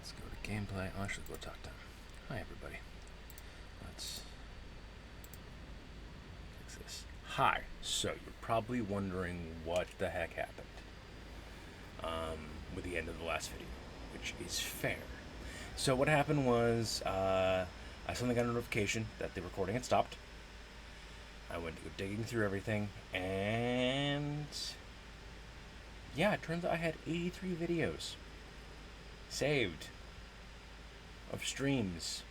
Let's go to gameplay. I'll actually go talk to him. Hi, everybody. Let's fix this. Hi. So, you're probably wondering what the heck happened with the end of the last video, which is fair. So, what happened was I suddenly got a notification that the recording had stopped. I went to go digging through everything, and yeah, it turns out I had 83 videos saved of streams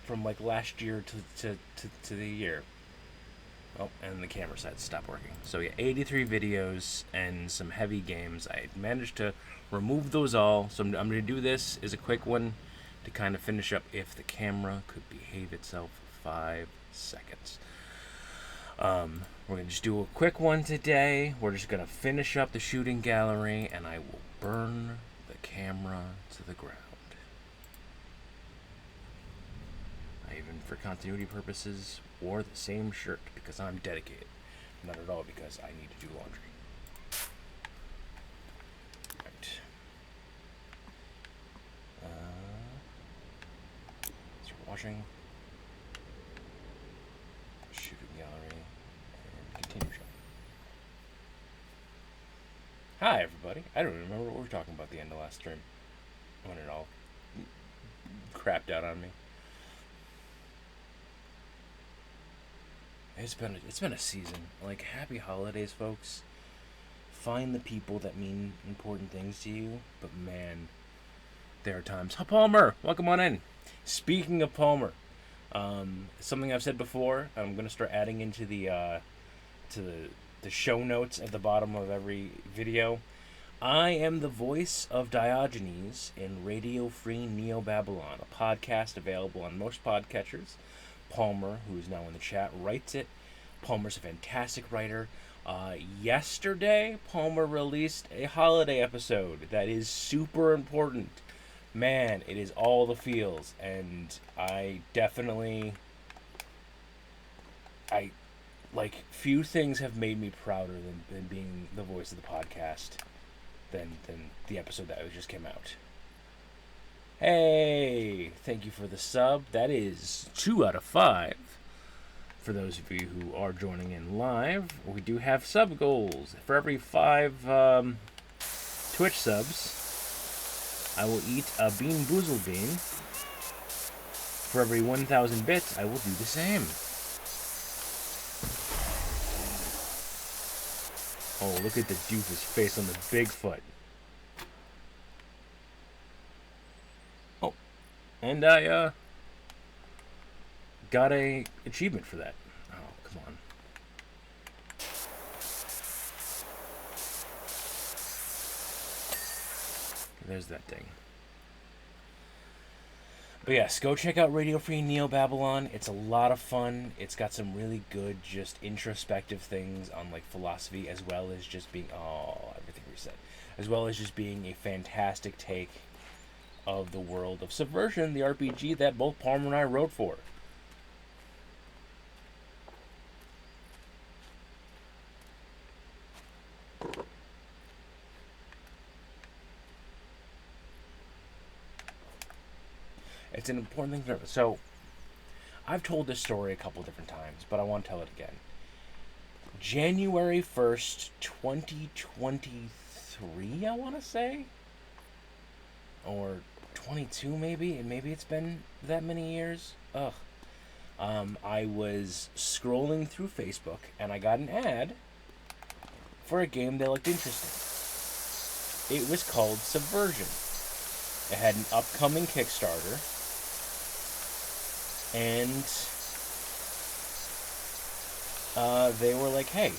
from like last year to the year. Oh, and the camera side stopped working. So yeah, 83 videos and some heavy games. I managed to remove those all. So I'm going to do this as a quick one to kind of finish up if the camera could behave itself for 5 seconds. We're going to just do a quick one today. We're just going to finish up the shooting gallery, and I will burn the camera to the ground. I even, for continuity purposes, wore the same shirt because I'm dedicated. Not at all because I need to do laundry. Right. Start washing. Shooting gallery. And continue shopping. Hi, everybody. I don't remember what we were talking about at the end of last stream. When it all crapped out on me. It's been a season. Like, happy holidays, folks. Find the people that mean important things to you. But man, there are times. Hi, Palmer. Welcome on in. Speaking of Palmer, something I've said before. I'm gonna start adding into the show notes at the bottom of every video. I am the voice of Diogenes in Radio Free Neo Babylon, a podcast available on most podcatchers. Palmer, who is now in the chat, writes it. Palmer's a fantastic writer. Yesterday, Palmer released a holiday episode that is super important. Man, it is all the feels, and I definitely... few things have made me prouder than being the voice of the podcast than the episode that just came out. Hey, thank you for the sub. That is 2 out of 5. For those of you who are joining in live, we do have sub goals. For every 5 Twitch subs, I will eat a Bean Boozled bean. For every 1,000 bits, I will do the same. Oh, look at the doofus face on the Bigfoot. And I got a achievement for that. Oh, come on. There's that thing. But yes, go check out Radio Free Neo Babylon. It's a lot of fun. It's got some really good, just introspective things on like philosophy, as well as just being everything reset. As well as just being a fantastic take of the world of Subversion, the RPG that both Palmer and I wrote for. It's an important thing to... So, I've told this story a couple different times, but I want to tell it again. January 1st, 2023, I want to say? Or 22 maybe? Maybe it's been that many years? Ugh. I was scrolling through Facebook, and I got an ad for a game that looked interesting. It was called Subversion. It had an upcoming Kickstarter, and they were like, hey,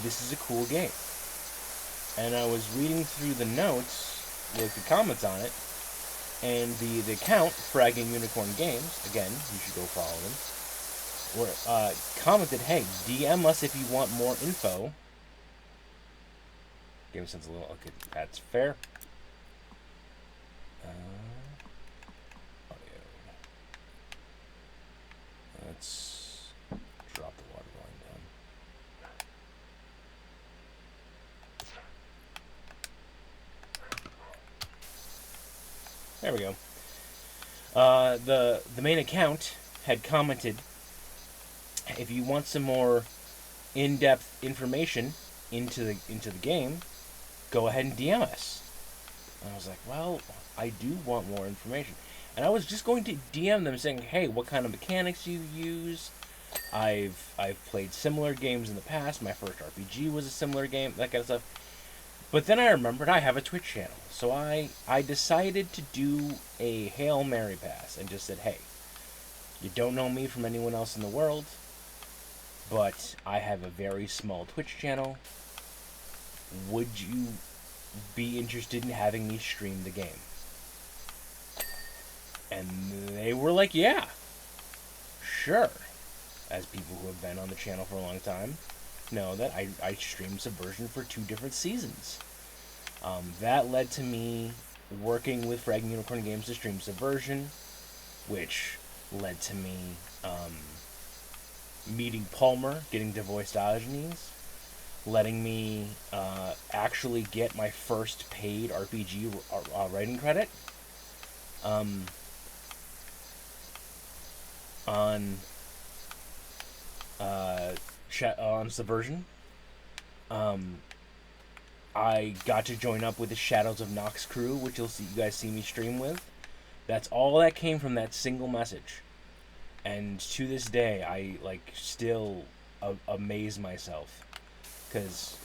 this is a cool game. And I was reading through the notes, like the comments on it, and the account, Fragging Unicorn Games, again, you should go follow them, commented, hey, DM us if you want more info. Game sense a little, okay, that's fair. Audio. Let's drop the water line down. There we go. The main account had commented, if you want some more in-depth information into the game, go ahead and DM us. And I was like, well, I do want more information. And I was just going to DM them saying, hey, what kind of mechanics you use? I've played similar games in the past. My first RPG was a similar game, that kind of stuff. But then I remembered I have a Twitch channel. So I decided to do a Hail Mary pass and just said, hey, you don't know me from anyone else in the world, but I have a very small Twitch channel. Would you be interested in having me stream the game? And they were like, yeah, sure. As people who have been on the channel for a long time know that I streamed Subversion for 2 different seasons. That led to me working with Frag Unicorn Games to stream Subversion, which led to me meeting Palmer, getting to voice Diogenes, letting me actually get my first paid RPG writing credit on Subversion. I got to join up with the Shadows of Nox crew, which you guys see me stream with. That's all that came from that single message. And to this day, I still amaze myself, because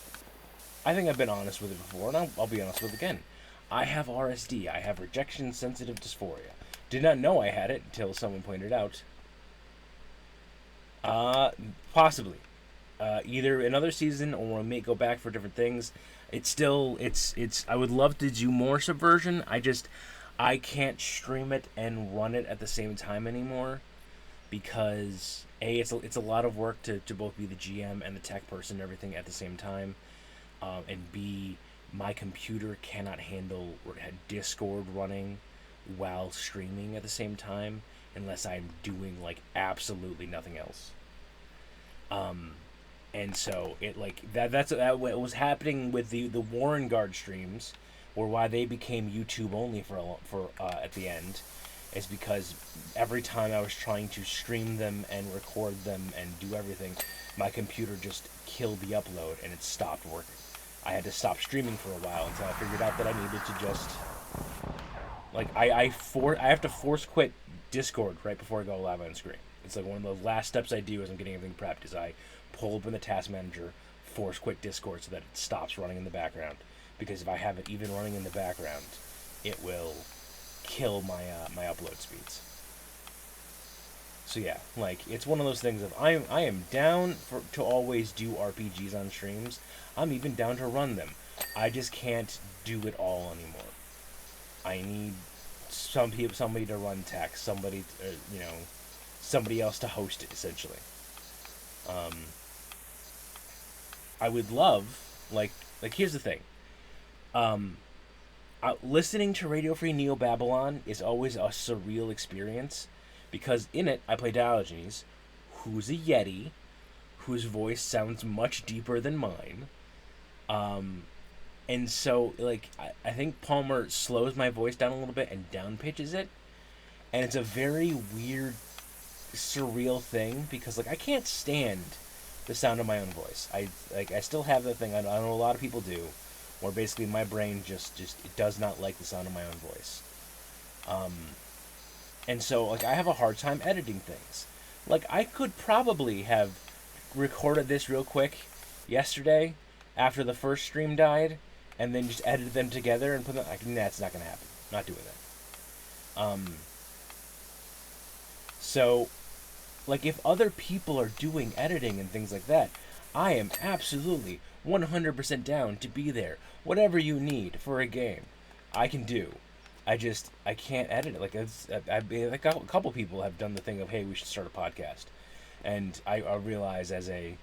I think I've been honest with it before, and I'll be honest with it again. I have RSD. I have rejection-sensitive dysphoria. Did not know I had it until someone pointed out. Possibly. Either another season, or we may go back for different things. It's I would love to do more Subversion. I can't stream it and run it at the same time anymore, because A, it's a lot of work to both be the GM and the tech person and everything at the same time, and B, my computer cannot handle Discord running while streaming at the same time unless I'm doing absolutely nothing else. And so that's what was happening with the Warren Guard streams, or why they became YouTube only for at the end, is because every time I was trying to stream them and record them and do everything, my computer just killed the upload and it stopped working. I had to stop streaming for a while until I figured out that I needed to just I have to force quit Discord right before I go live on screen. It's one of the last steps I do as I'm getting everything prepped, is I pull open the task manager, force quit Discord so that it stops running in the background. Because if I have it even running in the background, it will kill my my upload speeds. So yeah, it's one of those things of I am down to always do RPGs on streams. I'm even down to run them. I just can't do it all anymore. I need somebody to run tech, somebody else to host it, essentially. I would love here's the thing. Listening to Radio Free Neo Babylon is always a surreal experience, because in it I play Diogenes, who's a Yeti, whose voice sounds much deeper than mine. And so I think Palmer slows my voice down a little bit and down pitches it, and it's a very weird, surreal thing, because I can't stand the sound of my own voice. I still have that thing. I know a lot of people do, where basically my brain just it does not like the sound of my own voice. And so I have a hard time editing things. I could probably have recorded this real quick yesterday after the first stream died, and then just edited them together and put them. That's not gonna happen. Not doing that. So, if other people are doing editing and things like that, I am absolutely 100% down to be there. Whatever you need for a game, I can do. I can't edit it. A couple people have done the thing of, hey, we should start a podcast. And I realize, as a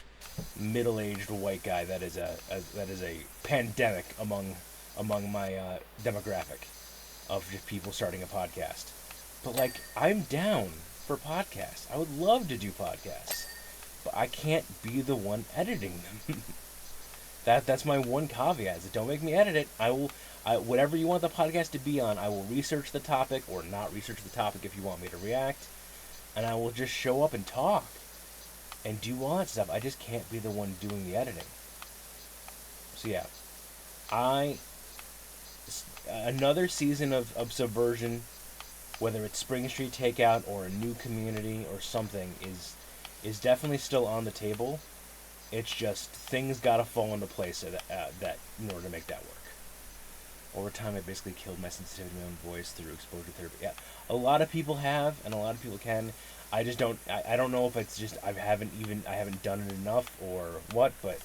middle-aged white guy, that is a pandemic among my demographic of just people starting a podcast. But I'm down for podcasts. I would love to do podcasts, but I can't be the one editing them. That's my one caveat. Is don't make me edit it. Whatever you want the podcast to be on, I will research the topic or not research the topic if you want me to react, and I will just show up and talk and do all that stuff. I just can't be the one doing the editing. So yeah, I another season of Subversion, whether it's Spring Street Takeout or a new community or something, is definitely still on the table. It's just things gotta fall into place that in order to make that work. Over time, I basically killed my sensitivity to my own voice through exposure therapy. Yeah, a lot of people have, and a lot of people can. I just don't. I don't know if it's just I haven't done it enough or what, but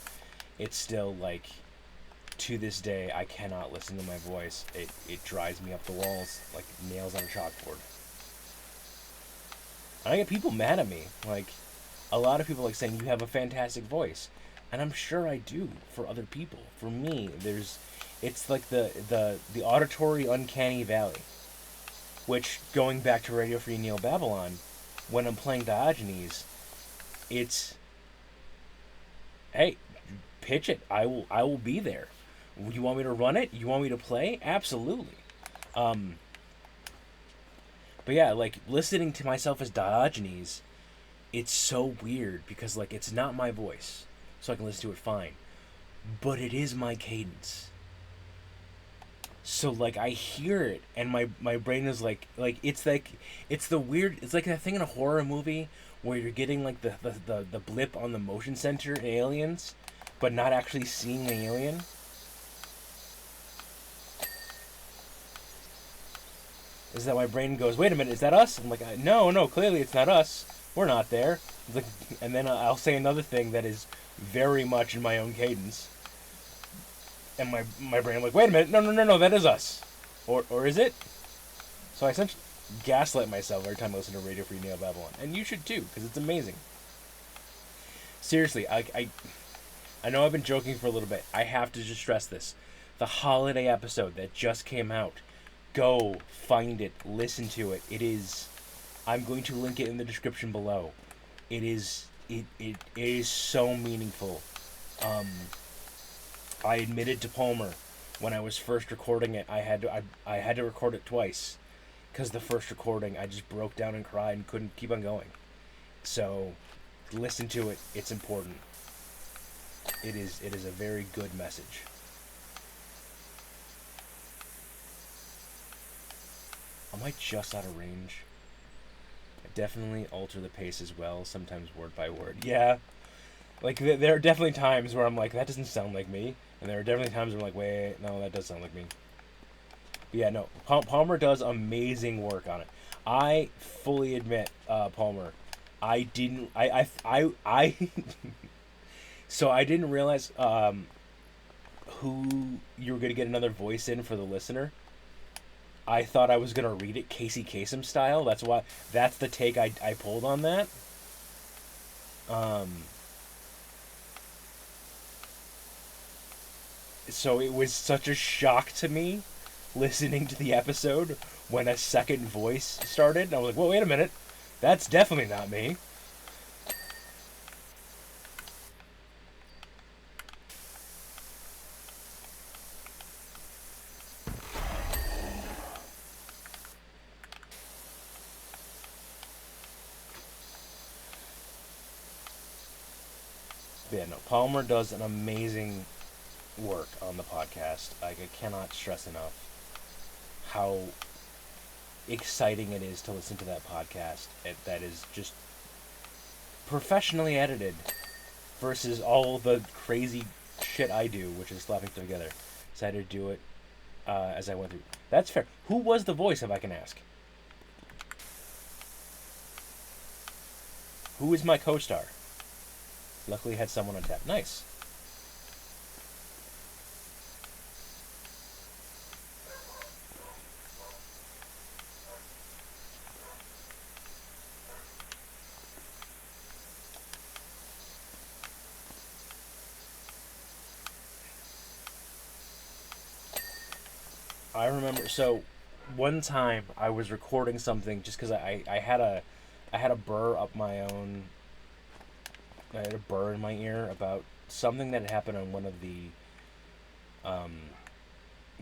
it's still like to this day I cannot listen to my voice. It drives me up the walls like nails on a chalkboard. And I get people mad at me. Like a lot of people like saying you have a fantastic voice, and I'm sure I do for other people. For me, it's like the auditory uncanny valley, which going back to Radio Free Neo Babylon, when I'm playing Diogenes, it's hey, pitch it. I will be there. You want me to run it? You want me to play? Absolutely. But yeah, like listening to myself as Diogenes, it's so weird because like it's not my voice, so I can listen to it fine, but it is my cadence. So like I hear it and my brain is like it's the weird, it's like that thing in a horror movie where you're getting like the blip on the motion sensor in Aliens, but not actually seeing the alien. Is that my brain goes, wait a minute, is that us? I'm like, no, clearly it's not us. We're not there. It's like, and then I'll say another thing that is very much in my own cadence. And my brain, I'm like, wait a minute, no, that is us. Or is it? So I essentially gaslight myself every time I listen to Radio Free Neo Babylon. And you should too, because it's amazing. Seriously, I know I've been joking for a little bit. I have to just stress this. The holiday episode that just came out, go find it, listen to it. It is, I'm going to link it in the description below. It is so meaningful. I admitted to Palmer when I was first recording it. I had to record it twice because the first recording I just broke down and cried and couldn't keep on going. So listen to it. It's important. It is a very good message. Am I just out of range? I definitely alter the pace as well, sometimes word by word. Yeah. Like, there are definitely times where I'm like, that doesn't sound like me. And there are definitely times where I'm like, wait, no, that does sound like me. But yeah, no, Palmer does amazing work on it. I fully admit, Palmer, I didn't, I so I didn't realize, who you were going to get another voice in for the listener. I thought I was going to read it Casey Kasem style. That's the take I pulled on that. So it was such a shock to me listening to the episode when a second voice started. And I was like, well, wait a minute. That's definitely not me. But yeah, no, Palmer does an amazing work on the podcast. Like, I cannot stress enough how exciting it is to listen to that podcast. That is just professionally edited versus all the crazy shit I do, which is slapping together. Decided to do it as I went through. That's fair. Who was the voice, if I can ask? Who is my co-star? Luckily, I had someone on tap. Nice. I remember, so one time I was recording something just because I had a burr up my own. I had a burr in my ear about something that had happened on one of the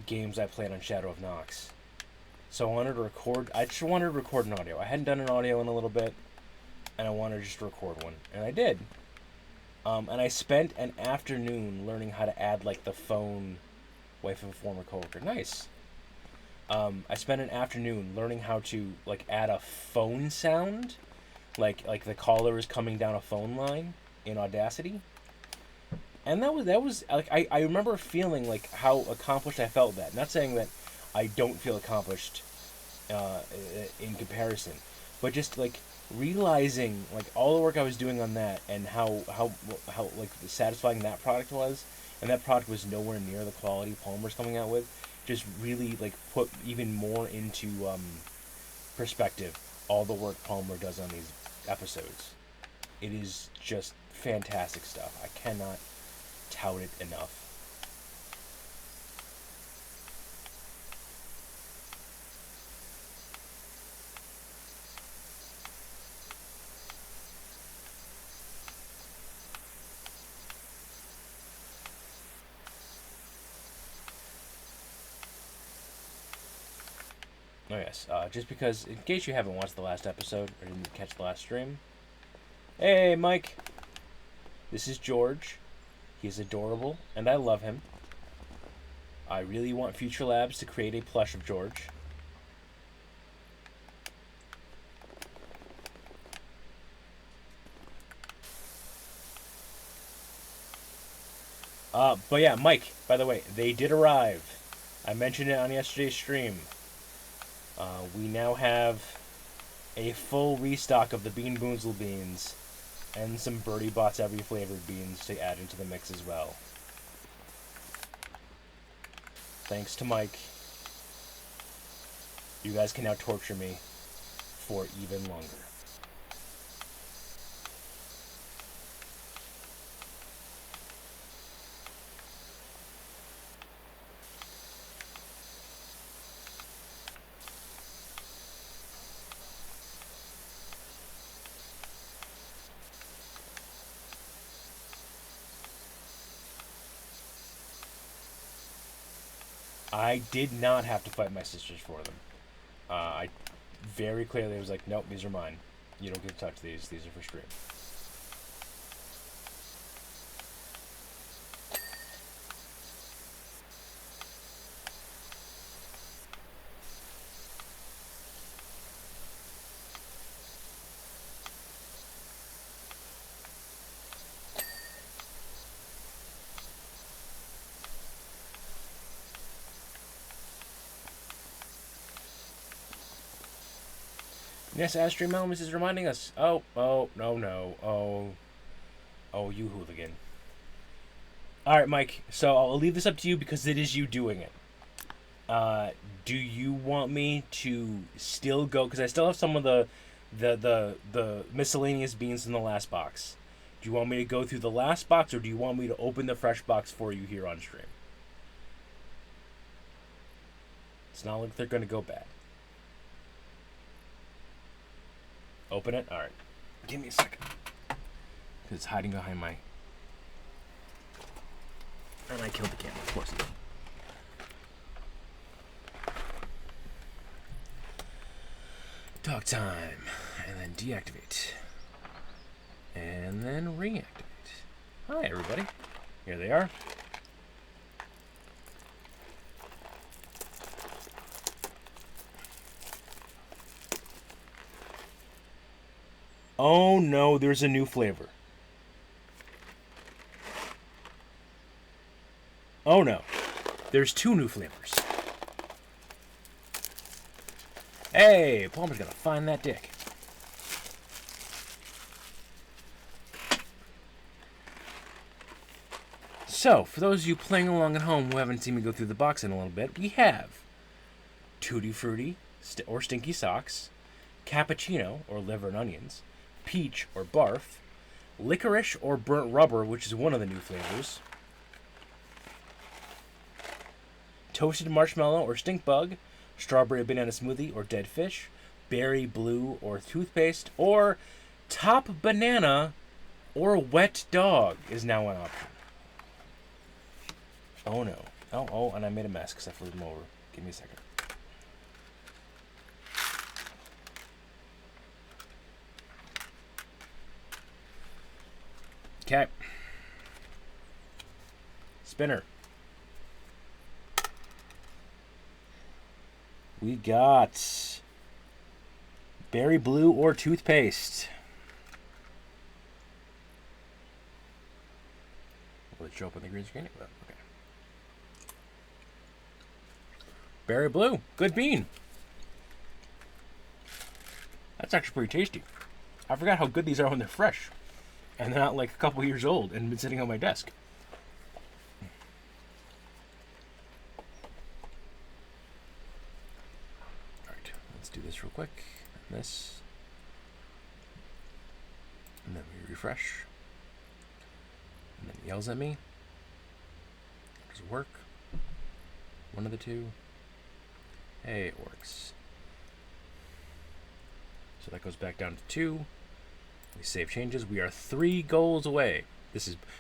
games I played on Shadow of Nox. So I wanted to record. I just wanted to record an audio. I hadn't done an audio in a little bit, and I wanted to just record one, and I did. And I spent an afternoon learning how to add like the phone. Wife of a former coworker. Nice. I spent an afternoon learning how to like add a phone sound, like the caller is coming down a phone line in Audacity. And that was like I remember feeling like how accomplished I felt that. Not saying that I don't feel accomplished in comparison, but just like realizing like all the work I was doing on that and how like satisfying that product was, and that product was nowhere near the quality Palmer's coming out with, just really like put even more into perspective all the work Palmer does on these episodes. It is just fantastic stuff. I cannot tout it enough. Oh yes, just because, in case you haven't watched the last episode or didn't catch the last stream, hey Mike, this is George. He's adorable, and I love him. I really want Future Labs to create a plush of George. But yeah, Mike, by the way, they did arrive. I mentioned it on yesterday's stream. We now have a full restock of the Bean Boozle beans and some Birdie Bots every flavored beans to add into the mix as well. Thanks to Mike. You guys can now torture me for even longer. I did not have to fight my sisters for them. I very clearly was like, nope, these are mine. You don't get to touch these. These are for stream. Yes, Astrid Melmus is reminding us. Oh, no. Oh, you hooligan. Alright, Mike, so I'll leave this up to you because it is you doing it. Do you want me to still go? Because I still have some of the miscellaneous beans in the last box. Do you want me to go through the last box, or do you want me to open the fresh box for you here on stream? It's not like they're going to go bad. Open it? Alright. Give me a second. Because it's hiding behind my... And I killed the camera, of course. Talk time. And then deactivate. And then reactivate. Hi, everybody. Here they are. Oh no, there's a new flavor. Oh no, there's two new flavors. Hey, Palmer's gonna find that dick. So, for those of you playing along at home who haven't seen me go through the box in a little bit, we have Tutti Frutti or Stinky Socks, Cappuccino or Liver and Onions, Peach or Barf, Licorice or Burnt Rubber, which is one of the new flavors, Toasted Marshmallow or Stink Bug, Strawberry Banana Smoothie or Dead Fish, Berry Blue or Toothpaste, or Top Banana or Wet Dog is now an option. Oh no. Oh, and I made a mess because I flipped them over. Give me a second. Okay. Spinner. We got berry blue or toothpaste. Will it show up on the green screen? Oh, okay. Berry blue. Good bean. That's actually pretty tasty. I forgot how good these are when they're fresh. And they're not like a couple years old and been sitting on my desk. Alright, let's do this real quick. And this. And then we refresh. And then it yells at me. Does it work? One of the two. Hey, it works. So that goes back down to 2. We save changes. We are 3 goals away.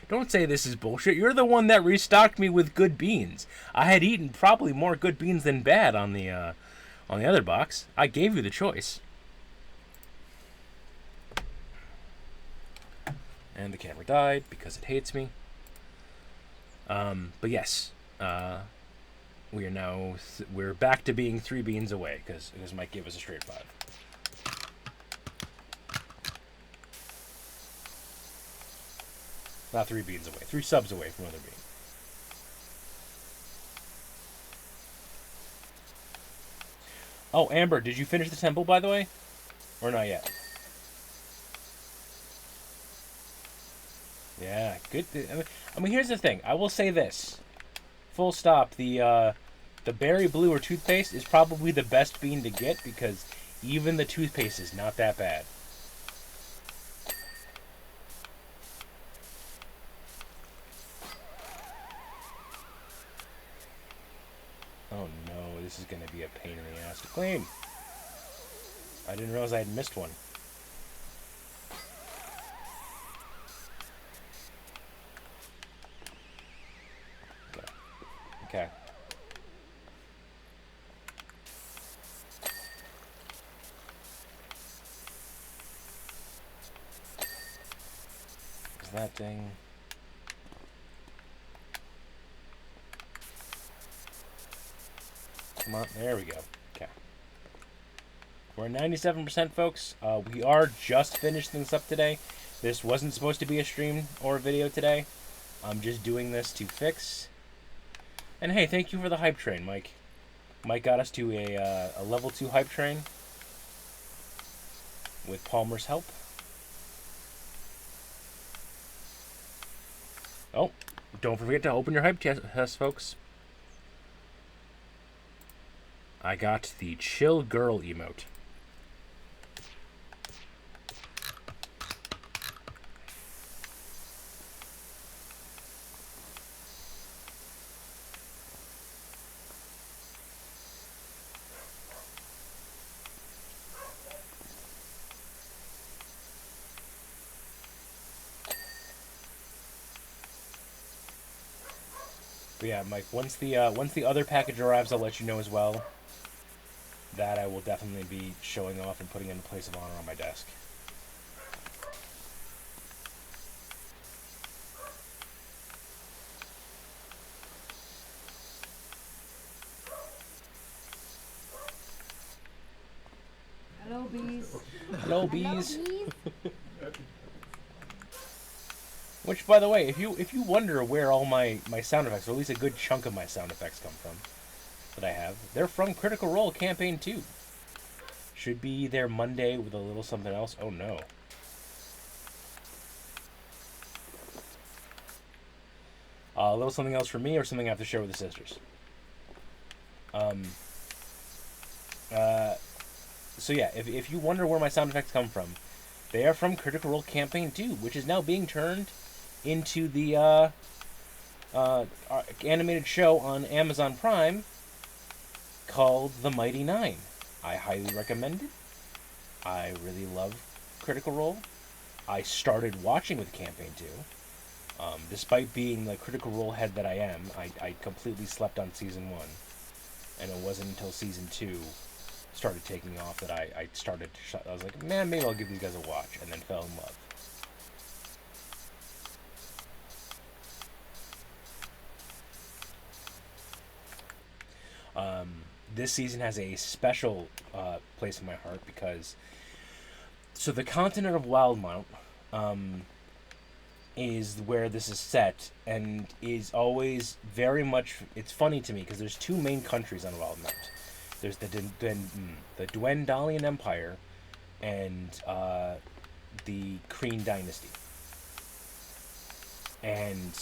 Don't say this is bullshit. You're the one that restocked me with good beans. I had eaten probably more good beans than bad on the other box. I gave you the choice. And the camera died because it hates me. But yes, we're back to being 3 beans away because Mike gave us a straight 5. Not 3 beans away. 3 subs away from another bean. Oh, Amber, did you finish the temple, by the way? Or not yet? Yeah, good. I mean, here's the thing. I will say this. Full stop. The berry blue or toothpaste is probably the best bean to get because even the toothpaste is not that bad. Oh no, this is going to be a pain in the ass to clean. I didn't realize I had missed one. Okay. Is that thing? Come on, there we go. Okay. We're at 97%, folks. We are just finishing this up today. This wasn't supposed to be a stream or a video today. I'm just doing this to fix. And hey, thank you for the hype train, Mike. Mike got us to a level 2 hype train with Palmer's help. Oh, don't forget to open your hype test, folks. I got the chill girl emote. But yeah, Mike, once the other package arrives, I'll let you know as well. That I will definitely be showing off and putting in a place of honor on my desk. Hello, bees. Hello, bees. Hello, bees. Which, by the way, if you wonder where all my sound effects, or at least a good chunk of my sound effects come from, that I have, they're from Critical Role Campaign 2. Should be there Monday with a little something else. Oh no. A little something else for me, or something I have to share with the sisters. So yeah, if you wonder where my sound effects come from, they are from Critical Role Campaign 2, which is now being turned into the animated show on Amazon Prime called The Mighty Nine. I highly recommend it. I really love Critical Role. I started watching with Campaign 2. Despite being the critical role head that I am, I completely slept on season 1. And it wasn't until season 2 started taking off that I started to I was like, man, maybe I'll give these guys a watch, and then fell in love. This season has a special place in my heart because so the continent of Wildmount is where this is set and is always very much. It's funny to me because there's two main countries on Wildmount. There's the Dwendalian Empire and the Kreen Dynasty. And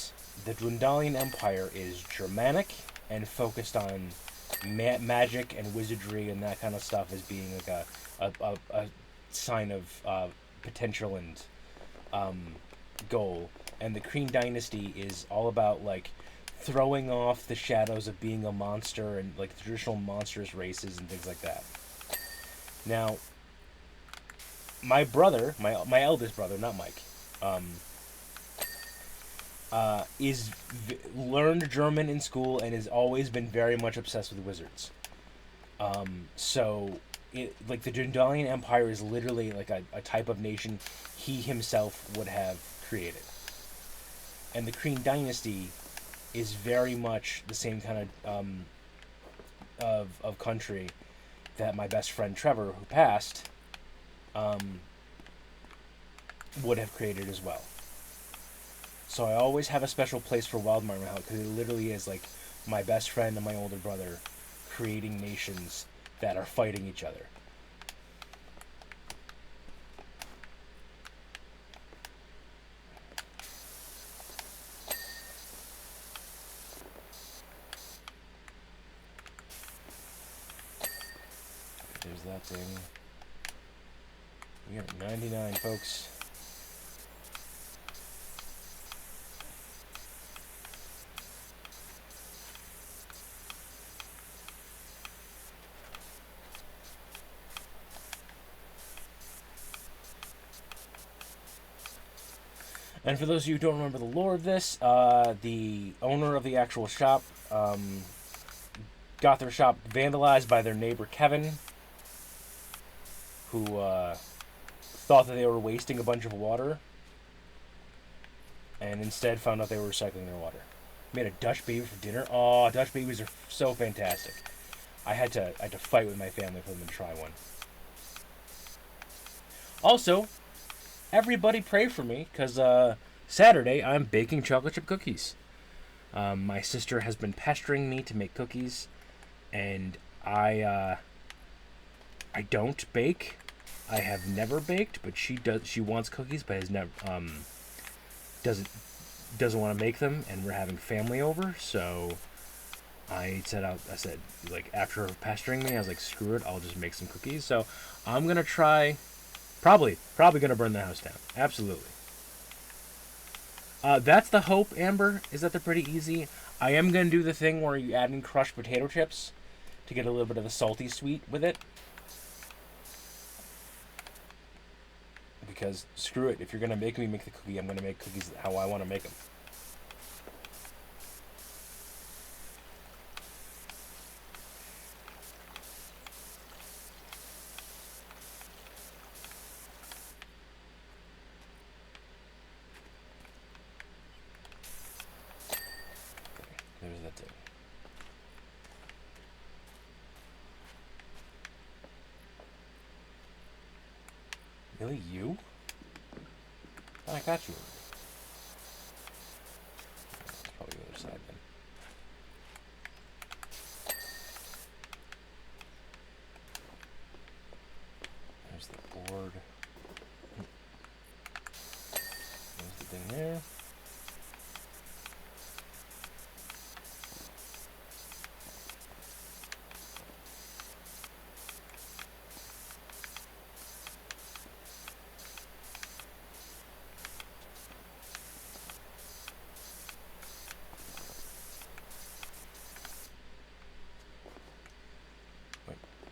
the Dwendalian Empire is Germanic and focused on magic and wizardry and that kind of stuff as being like a sign of potential and goal. And the Kreen Dynasty is all about like throwing off the shadows of being a monster and like traditional monstrous races and things like that. Now, my brother, my eldest brother, not Mike, learned German in school and has always been very much obsessed with wizards. So, like the Dwendalian Empire is literally like a type of nation he himself would have created, and the Kreen Dynasty is very much the same kind of country that my best friend Trevor, who passed, would have created as well. So I always have a special place for Wildmire in my house because it literally is like my best friend and my older brother creating nations that are fighting each other. There's that thing. We got 99, folks. And for those of you who don't remember the lore of this, the owner of the actual shop got their shop vandalized by their neighbor Kevin, who thought that they were wasting a bunch of water, and instead found out they were recycling their water. Made a Dutch baby for dinner. Oh, Dutch babies are so fantastic. I had to fight with my family for them to try one. Also, everybody pray for me because Saturday I'm baking chocolate chip cookies. My sister has been pestering me to make cookies, and I don't bake. I have never baked, but she does. She wants cookies, but has never doesn't want to make them. And we're having family over, so I said like after her pestering me, I was like, screw it, I'll just make some cookies. So I'm gonna try. Probably gonna burn the house down. Absolutely. That's the hope, Amber, is that they're pretty easy. I am gonna do the thing where you add in crushed potato chips to get a little bit of the salty sweet with it. Because screw it, if you're gonna make me make the cookie, I'm gonna make cookies how I want to make them. There's that thing. Really, you? I got you. That's probably the other side then. There's the board. There's the thing there.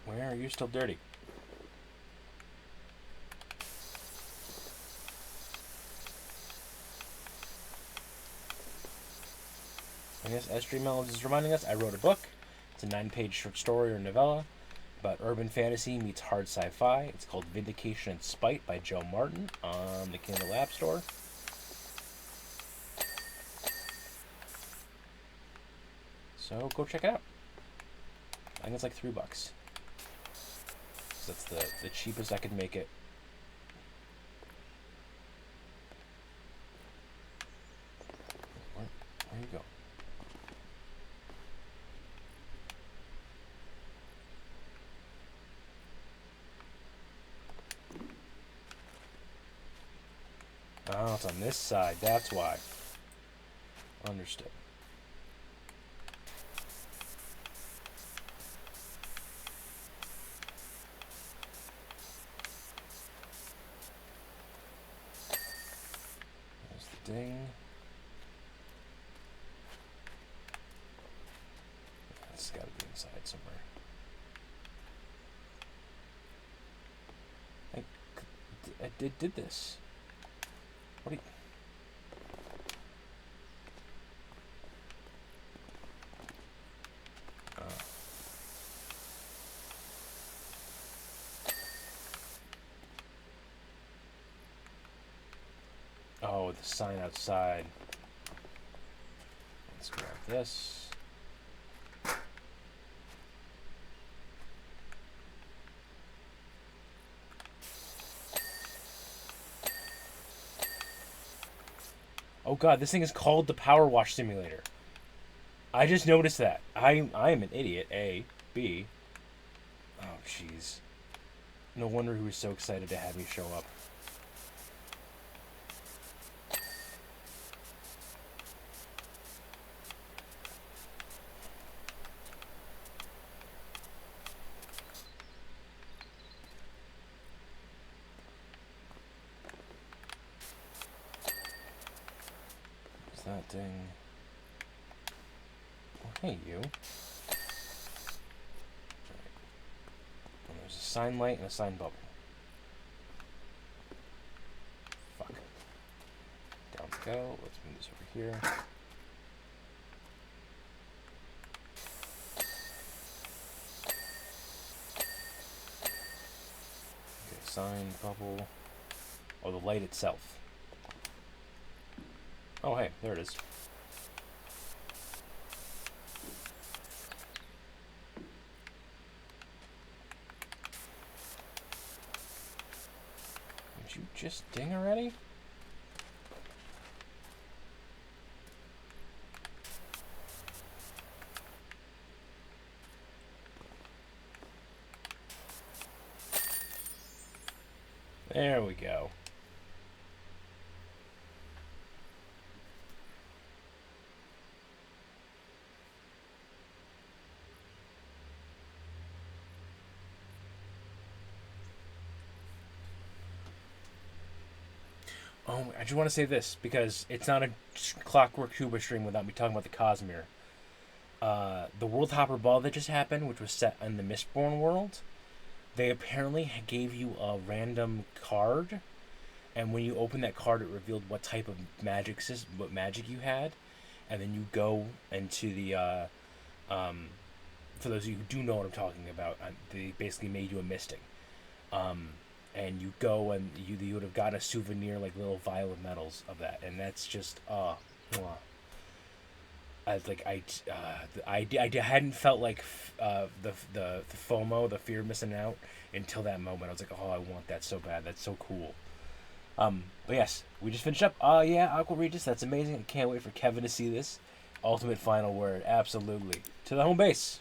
Where are you still dirty? I guess as Stream Melons is reminding us, I wrote a book. It's a 9-page short story or novella about urban fantasy meets hard sci-fi. It's called Vindication and Spite by Joe Martin on the Kindle App Store. So go check it out. I think it's like $3. So that's the cheapest I could make it. Where you go? Oh, it's on this side. That's why. Understood. There's the ding. It's got to be inside somewhere. I did this. What do you... Oh, the sign outside. Let's grab this. Oh god, this thing is called the Powerwash Simulator. I just noticed that. I am an idiot. A. B. Oh, jeez. No wonder he was so excited to have me show up. What's that ding? Oh, hey, you. Right. And there's a sign light and a sign bubble. Fuck. Down we go. Let's move this over here. Okay, sign, bubble. Oh, the light itself. Oh, hey, there it is. Would you just ding already? There we go. Oh, I just want to say this because it's not a Clockwork Cuba stream without me talking about the Cosmere. The World Hopper Ball that just happened, which was set in the Mistborn world, they apparently gave you a random card, and when you open that card, it revealed what type of what magic you had, and then you go into the. For those of you who do know what I'm talking about, they basically made you a mystic. And you go and you would have gotten a souvenir, like little vial of metals of that, and that's just I hadn't felt like the FOMO, the fear of missing out, until that moment. I was like, oh, I want that so bad. That's so cool. But yes, we just finished up. Yeah, Aqua Regis, that's amazing. I can't wait for Kevin to see this. Ultimate final word, absolutely. To the home base.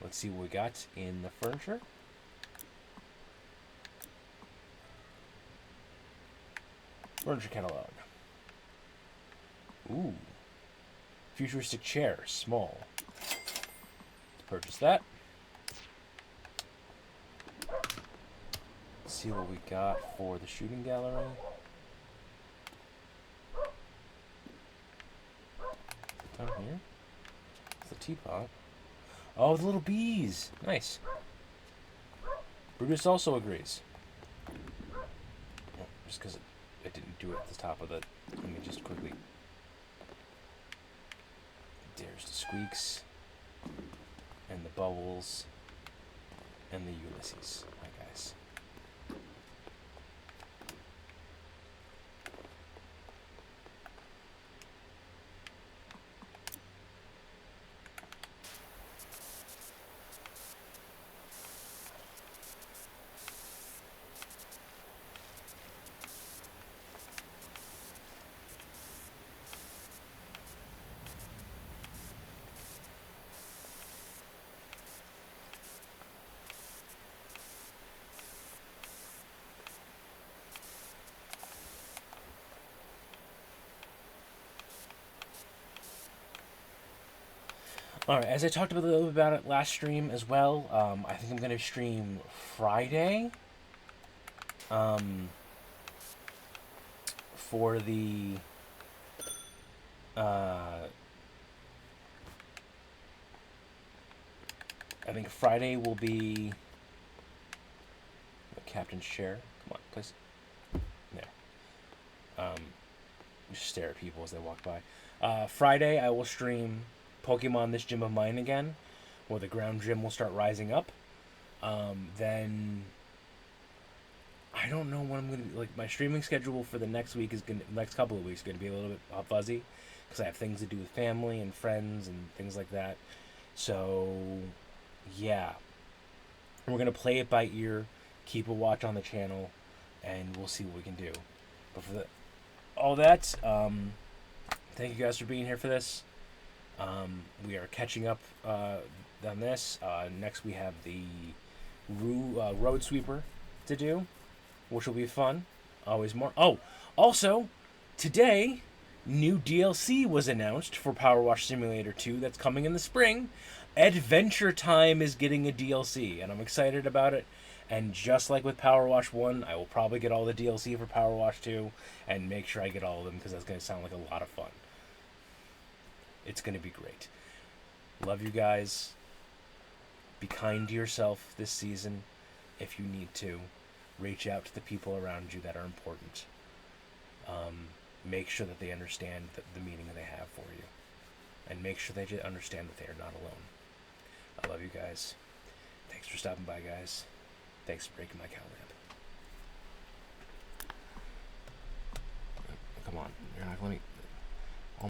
Let's see what we got in the furniture. Furniture catalog. Ooh. Futuristic chair, small. Let's purchase that. Let's see what we got for the shooting gallery. Down here. It's the teapot. Oh, the little bees. Nice. Brutus also agrees. Oh, just because it didn't do it at the top of the... Let me just quickly... There's the squeaks. And the bubbles. And the Ulysses. Hi, guys. Alright, as I talked a little bit about it last stream as well, I think I'm going to stream Friday for the I think Friday will be the captain's chair. Come on, please. There. Just stare at people as they walk by. Friday I will stream Pokemon This Gym of Mine again, where the ground gym will start rising up. Then I don't know when I'm gonna be, like, my streaming schedule for the next week is gonna next couple of weeks is gonna be a little bit fuzzy because I have things to do with family and friends and things like that. So yeah, we're gonna play it by ear, keep a watch on the channel, and we'll see what we can do. But for all that, thank you guys for being here for this. We are catching up on this. Next we have the road sweeper to do, which will be fun. Always more. Oh, also, today, new DLC was announced for Powerwash Simulator 2 that's coming in the spring. Adventure Time is getting a DLC, and I'm excited about it. And just like with Powerwash 1, I will probably get all the DLC for Powerwash 2 and make sure I get all of them because that's going to sound like a lot of fun. It's going to be great. Love you guys. Be kind to yourself this season if you need to. Reach out to the people around you that are important. Make sure that they understand the meaning they have for you. And make sure they understand that they are not alone. I love you guys. Thanks for stopping by, guys. Thanks for breaking my cow lamp.